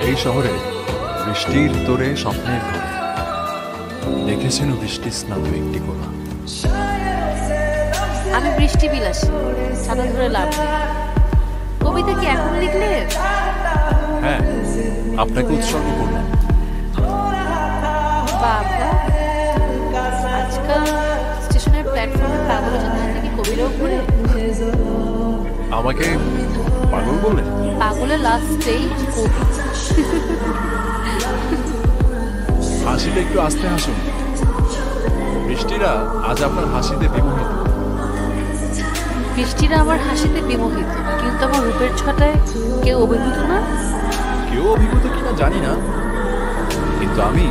এই শহরে বৃষ্টির তোরে স্বপ্নের ঘরে দেখেছেন বৃষ্টি স্নাত একটি কোলা। আমি বৃষ্টি বিলাসী, ছাতা ধরে লাভ নেই। কবিতা কি এখন লিখলে? হ্যাঁ, আপনাকে উৎসর্গ করলাম। বাবা, আজকাল স্টেশনের প্ল্যাটফর্মে পাগলের সাথে কি কবিরাও ঘুরে? আমাকে পাগল বললেন? পাগলের লাস্ট স্টেজ কবি। হাসিটা একটু আস্তে হাসুন। বৃষ্টিরা আজ আপনার হাসিতে বিমোহিত। বৃষ্টিরা আমার হাসিতে বিমোহিত, কিন্তু আমার রূপের ছটায় কেউ অভিভূত না। কেউ অভিভূত কিনা জানি না, কিন্তু আমি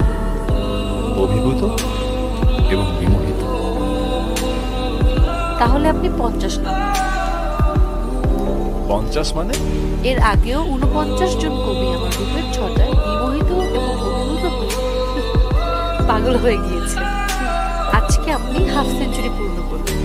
অভিভূত এবং বিমোহিত। তাহলে আপনি 50 না। 50 মানে? এর আগেও 49 জন কবি আমার রূপের ছটায় বিমোহিত এবং অভিভূত হয়ে পাগল হয়ে গিয়েছে। আজকে আপনি হাফ সেঞ্চুরি পূর্ণ করবেন।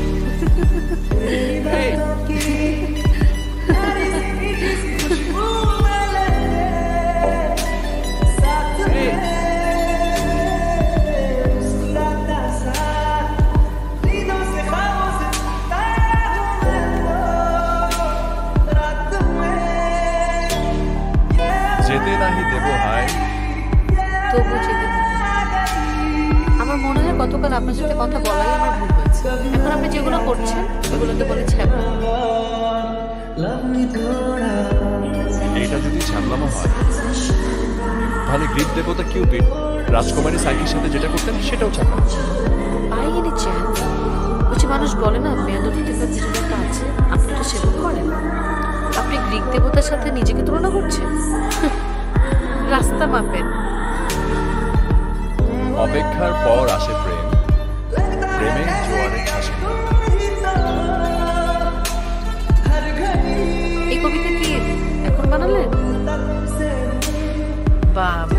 যেতে নাহি দেব হায়, তবু যেতে দেব। আমার মনে হয় গতকাল আপনার সাথে কথা বলাই আমার ভুল হয়েছে। এখন আপনি যেগুলো করছেন সেগুলোকে বলে ছ্যাবলা। এটা যদি ছাড়লামও হয়, তাহলে গ্রিক দেবতা কিউপিড রাজকুমারী সাইকির সাথে যেটা করতেন সেটাও ছাড়লাম। বাই এনি চান্স কিছু মানুষ বলে না মেয়াদতি দেবতার পিছনে একটা আছে, আপনি তো সেরকম করেন। আপনি গ্রিক দেবতার সাথে নিজেকে তুলনা করছেন? রাস্তা মাপেন। অপেক্ষার পর আসে প্রেম, প্রেমের জোয়ারে ভাসে। এই কবিতা কি এখন বানালেন? বাবা,